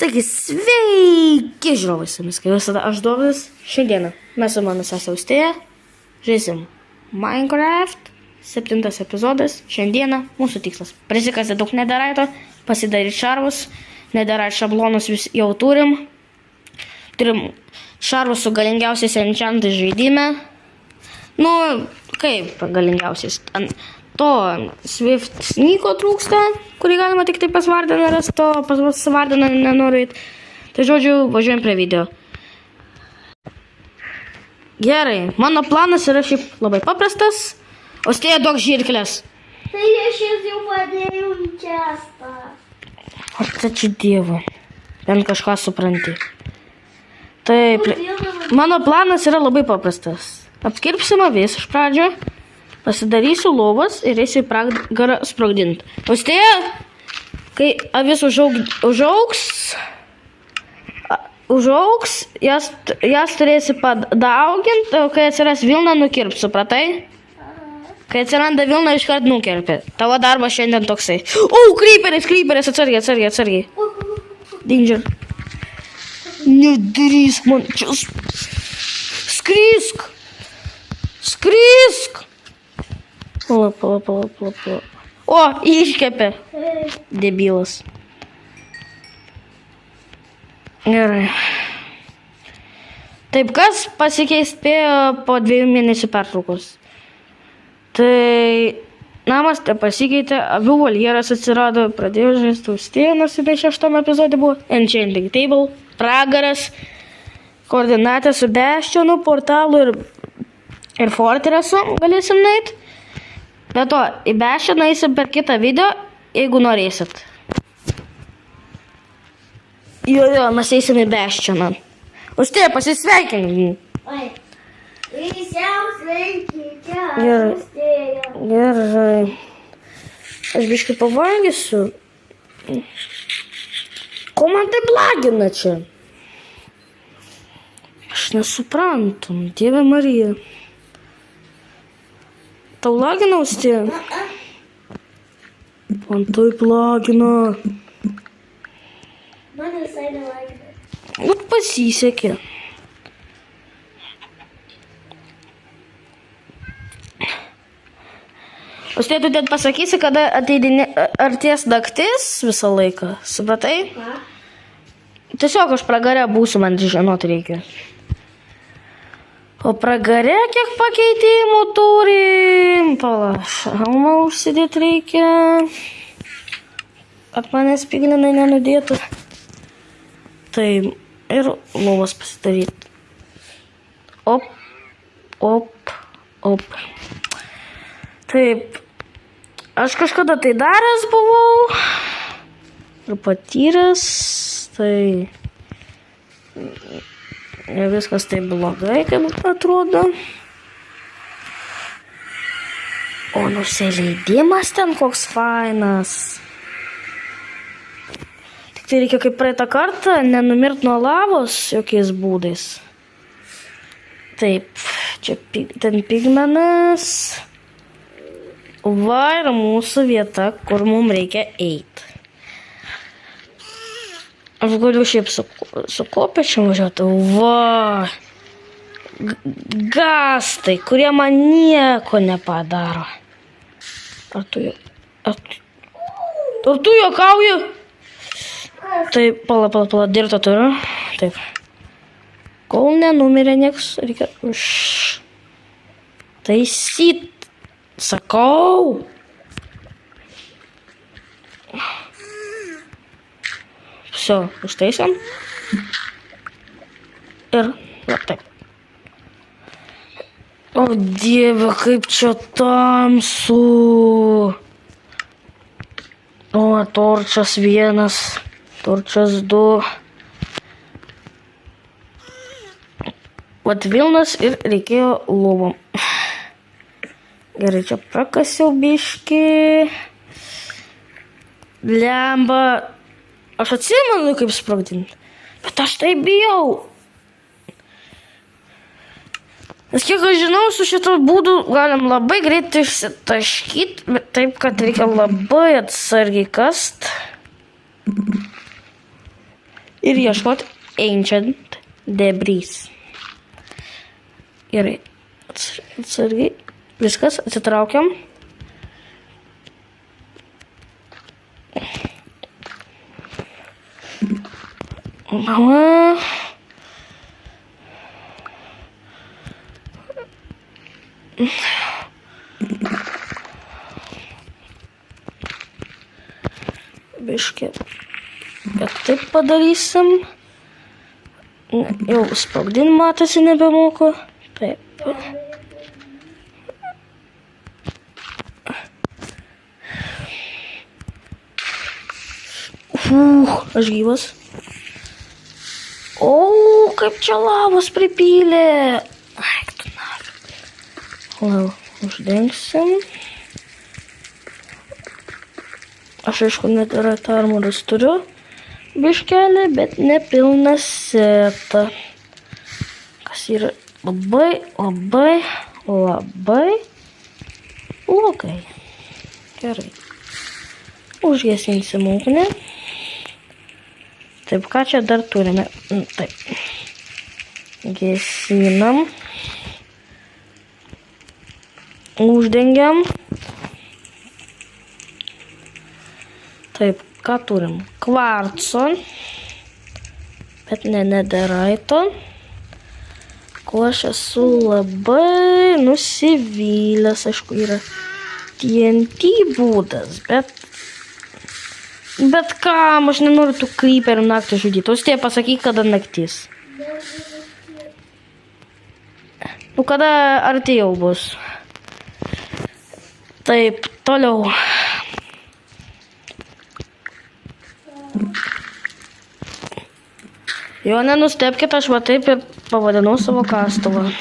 Taigi, sveiki žiūrovai, su jumis, kaip visada, aš Dovydas. Šiandieną mes su mano sese Austėja žaisim Minecraft, 7 epizodas. Šiandieną mūsų tikslas prisikasti daug nedaraito, pasidaryti šarvus, nedaryti šablonus jau turim. Turim šarvus su galingiausiais enchantais žaidime. Nu, kaip galingiausiais? To Swift sneako trūksta, kurį galima tik tai pas Vardeną rasti, to pas Vardeną nenoriu eiti. Tai žodžiu, važiuojam prie video. Gerai, mano planas yra šiaip labai paprastas. Austėja, duok žirklės. Tai aš jau padėjau į čestą. Ačiū Dievui. Bent kažką supranti. Taip, mano planas yra labai paprastas. Apkirpsim avis iš pradžio. Pasidarysiu lovas ir eisiu į pragarą sprogdinti. Austėja, kai avis užaugs, jas turėsi padauginti, o kai atsiras vilna, nukirp, supratai? Kai atsiranda vilna, iškart nukirpi. Tavo darbas šiandien toksai. Creeperis, atsargiai. Danger. Nedarysk man čia. Skrisk. Pala. O, iškepė. Debilas. Gerai. Taip, kas pasikeis spėjo po 2 mėnesių pertraukos? Tai namas te pasikeitė, avių voljeras atsirado, pradėjau žaisti Austėja, nors 6 epizode buvo. Enchanting table, pragaras, koordinatė su Bastionu, portalu ir Fortressu galėsim nueiti. Be to, į Bastioną eisim per kitą video, jeigu norėsit. Jo, mes eisim į Bastioną. Austėja, pasisveikin. Oi, sveiki, Austėja. Gerai. Aš biškai pavalgysiu. Ko man taip lagina čia? Aš nesuprantu, Dieve Marija. Tau lagina, Austėja? Man taip lagina. Man visai nelagina. Vat pasisekė. Austėja, tu ten pasakysi, kada arties naktis visą laiką. Supratai? Ką? Tiesiog aš pragare būsiu, man žinot reikia. O pragare kiek pakeitimų turim? Pala, šalmą užsidėti reikia. Kad mane spiglinai nenudėtų. Tai ir lovas pasidaryti. Op. Taip. Aš kažkada tai daręs buvau. Ir patyręs. Tai ne viskas taip blogai, kaip atrodo. O nusileidimas ten koks fainas. Tik tai reikia kaip praeitą kartą nenumirt nuo lavos jokiais būdais. Taip, čia ten pigmenas. Va ir mūsų vieta, kur mums reikia eiti. Aš galiu šiaip su kopėčiam važiuoti. Va. Gastai, kurie man nieko nepadaro. Ar tu juokauji? Taip, pala, dirbtą turiu. Taip. Kol nenumirė nieks, reikia taisyt. Sakau. Все, užtaisom. Ir, va taip. O Dieve, kaip čia tamsu. O, torčas 1, torčas 2. Vat vilnas ir reikėjo lovom. Gerai, čia prakasiau biškį. Lemba. Aš atsimenu, kaip sprogdinti. Bet aš tai bijau. Nes kiek aš žinau, su šito būdu galim labai greitai išsitaškyti, bet taip, kad reikia labai atsargiai kast. ir ieškoti Ancient Debris. Gerai, atsargiai, viskas, atsitraukiam. Mama. Biškį, bet taip padarysim. Jau sprogdinimą matosi nebemoku. Taip. Aš gyvas. O, kaip čia lavos pripylė. Ai, tu nari. Lau, uždengsim. Aš aišku, net yra armoras turiu biškelį, bet nepilną setą. Kas yra labai blogai. Gerai. Užgesinsim ugnį. Taip, ką čia dar turime? Taip. Gesinam. Uždengiam. Taip, ką turim? Kvarco, bet ne netherito. Ko aš esu labai nusivylęs, aišku, yra TNT būdas, bet kam, aš nenoriu tų creeperių naktį žudyti. Austėja, pasakyk, kada naktis. Nu, kada artėjau bus. Taip, toliau. Jo, nenustebkit, aš va taip ir pavadinau savo kastuvą.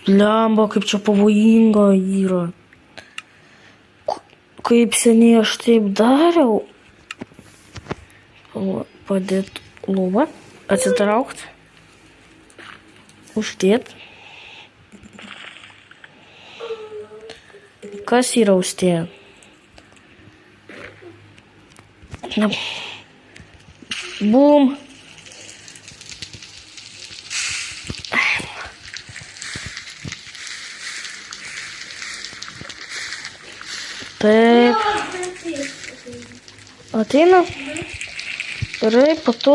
Blemba, kaip čia pavojinga yra. Kaip seniai aš taip dariau. Padėt lubą, atsitraukt, uždėt. Kas yra Austėja? Bum. Taip. Ateina. Gerai, po to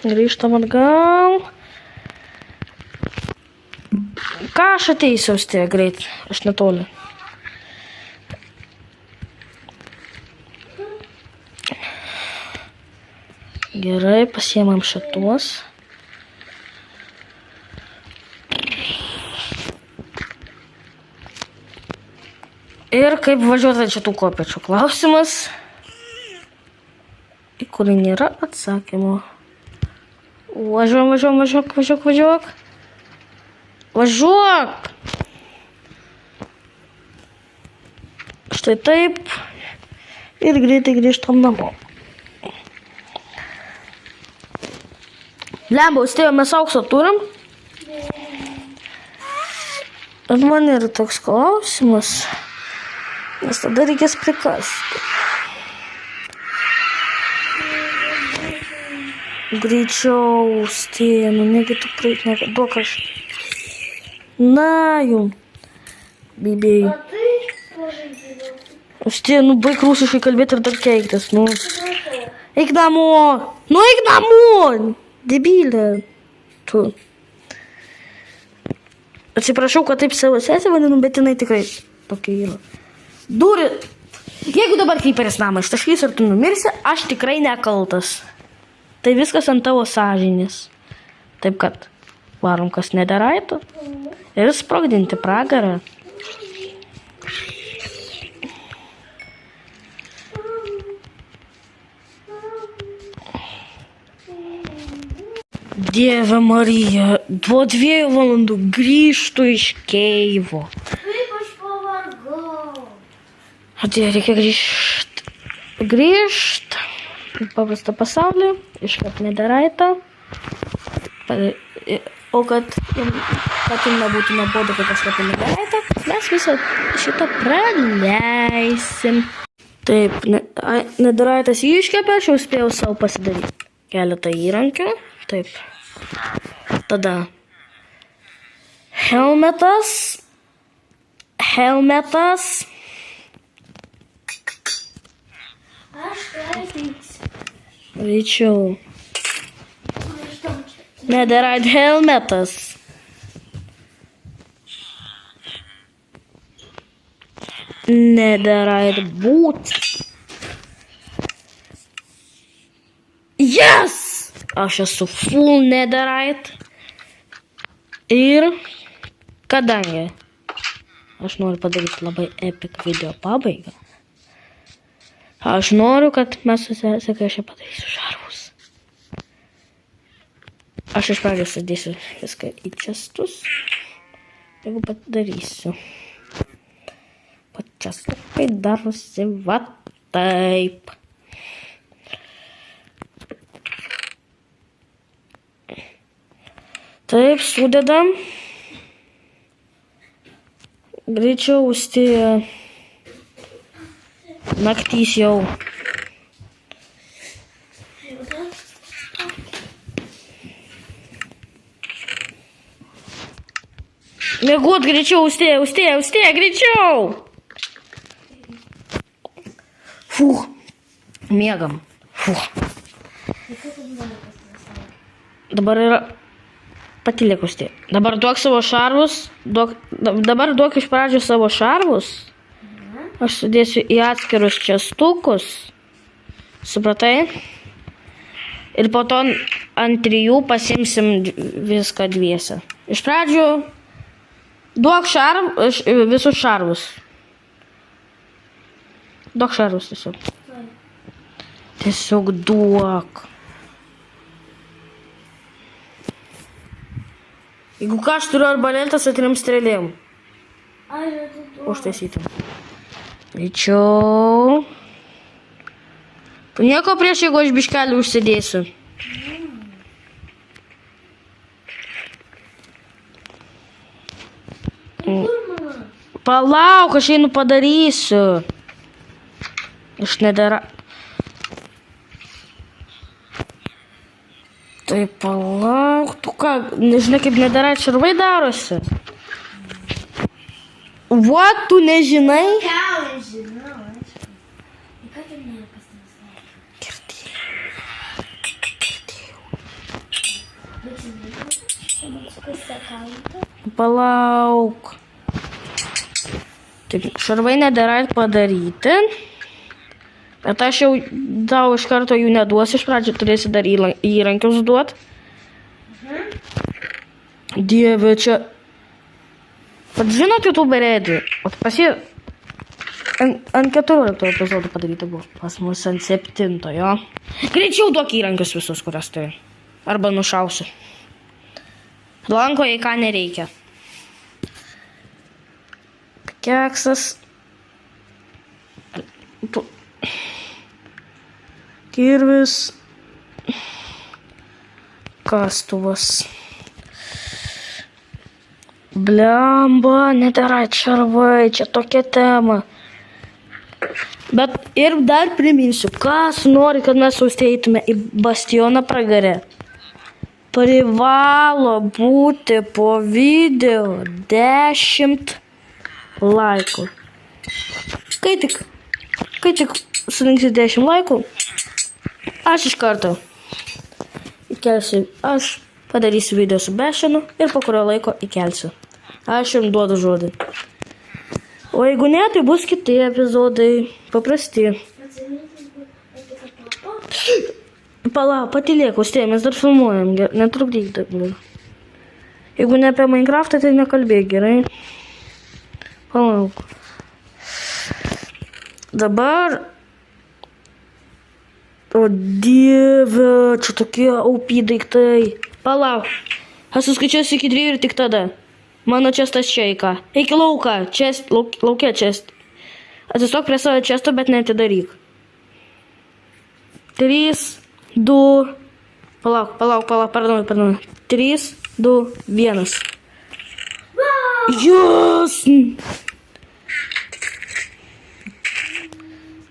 grįžtam atgal. Ką aš ateisiu, Austėja, greit? Aš netoli. Gerai, pasiemam šituos. Ir kaip važiuoti šitų kopėčių klausimas, į kurį nėra atsakymo. Važiuok. Važiuok! Štai taip. Ir greitai grįžtam namo. Lemba, Austėja, mes aukso turim? Bet man yra toks klausimas. Nes tada reikės prikasti. Greičiau, Austėja, nu negi tu praeit, duok aš. Na, jum. Bibėjai. Austėja, nu baig rusiškai kalbėti ir dar keiktis, nu. Eik namo! Nu eik namo! Debilė. Tu. Atsiprašau, kad taip savo sesę vadinu, bet jinai tikrai tokia yra. Duri. Jeigu dabar kryperis namą ištaškys ir tu numirsi, aš tikrai nekaltas. Tai viskas ant tavo sąžinės. Taip kad varom kas netherito ir sprogdinti pragarą. Dieve Marija, po 2 valandų grįžtu iš Keivo. Kaip aš pavargau. Atėjo, reikia grįžt. Paprastą pasaulį, iškart netherito. O kad jums nebūtų nuobodu, kad kažką pinigaitą, mes visą šitą praleisim. Taip, Netherite'as jį iškepė, aš jau spėjau savo pasidaryti keletą įrankių. Taip. Tada helmetas. Aš praeitins. Greičiau. Netherite helmetas. Netherite boots. Yes! Aš esu full netherite. Ir kadangi aš noriu padaryti labai epic video pabaigą, aš noriu, kad mes susiekę aš padarysiu šarvus. Aš iš pradžių sudėsiu viską į čestus. Jeigu padarysiu. Čestukai darosi va taip. Taip, sudedam. Greičiau užstėja naktys jau. Mėgot, greičiau, užstėja, greičiau. Fuh, miegam. Fuh. Dabar yra patylėk užstėja. Dabar duok savo šarvus. Dabar duok iš pradžių savo šarvus. Aš sudėsiu į atskirus čestukus. Supratai? Ir po to ant 3 pasimsim viską dviese. Iš pradžių duok visus šarvus. Duok šarvus tiesiog. Tiesiog duok. Jeigu ką, aš turiu arbaletą su 3 strėlėm. Užtaisytum. Greičiau. Tu nieko prieš, jeigu aš biškelį užsidėsiu. Palauk, aš einu padarysiu. Iš nedara. Tai palauk, tu ką, nežinai kaip Netherite šarvai darosi? What, tu nežinai? Ką žinau, aišku. Ir ką ten niekas nesako? Girdėjau. Palauk. Taip, šarvai Netherite padaryti. Bet aš jau tau iš karto jų neduosiu, iš pradžių turėsi dar įrankius duot. Dieve, čia... Pat žinot, youtuberėdį, ant 14 epizodų padaryta buvo. Pas mus ant 7, jo. Greičiau duok įrankius visus, kurias turi. Arba nušausiu. Lanko, jei ką nereikia. Keksas. Kirvis. Kastuvas. Blemba, Netherite šarvai, čia tokia tema. Bet ir dar priminsiu, kas nori, kad mes užteitume į bastioną pragare. Privalo būti po video 10 laikų. Kai tik surinksi 10 laikų, aš iš karto įkelsiu, aš padarysiu video su Bešinu ir po kurio laiko įkelsiu. Aš jums duodu žodį. O jeigu ne, tai bus kiti epizodai, paprasti. Palauk, patylėk, Austėja, mes dar filmuojam, netrukdyk dabar. Jeigu ne apie Minecraftą, tai nekalbėk, gerai? Palauk. Dabar... O dieve, čia tokie aupi daiktai. Palauk, aš suskaičiuosiu iki 2 ir tik tada. Mano čestas čia į ką. Eik į lauką, laukia čest. Atsistok prie savo često, bet neatidaryk. 3, 2, palauk, pardon. 3, 2, 1. Jūs!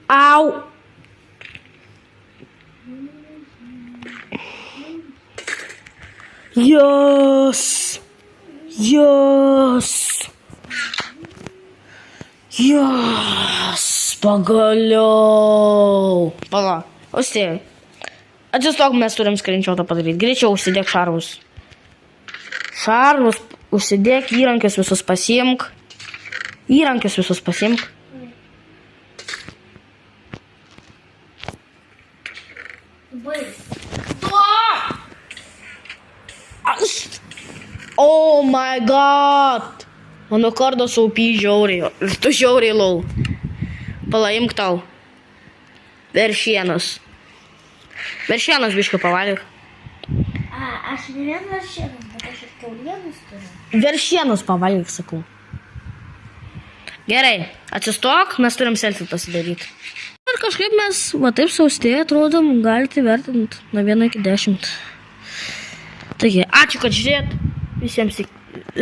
Au! Jos! Jos! Jos! Pagaliau! Pala, Austėja. Atsistok, mes turim skrinčiotą padaryti. Greičiau užsidėk šarvus. Šarvus užsidėk, įrankius visus pasiimk. Įrankius visus pasiimk. Baig. Oh my god! Mano kardas aupy žiauriai. Tu žiauriai lau. Palaimk tau. Veršienas. Veršienas biškai pavalgyk. Aš ne vien veršienas, bet aš ir kiaulienos turiu. Veršienas pavalgyk, sakau. Gerai, atsistok, mes turim selfie pasidaryti. Ir kažkaip mes, va taip saustėje atrodom, galite vertinti nuo 1 iki 10. Taigi, ačiū, kad žiūrėt. Visiems iki,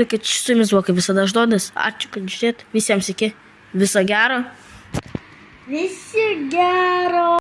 kad su jumis buvo kaip visada Ždodas. Ačiū, kad žiūrėt. Visiems iki. Viso gero. Visi gero.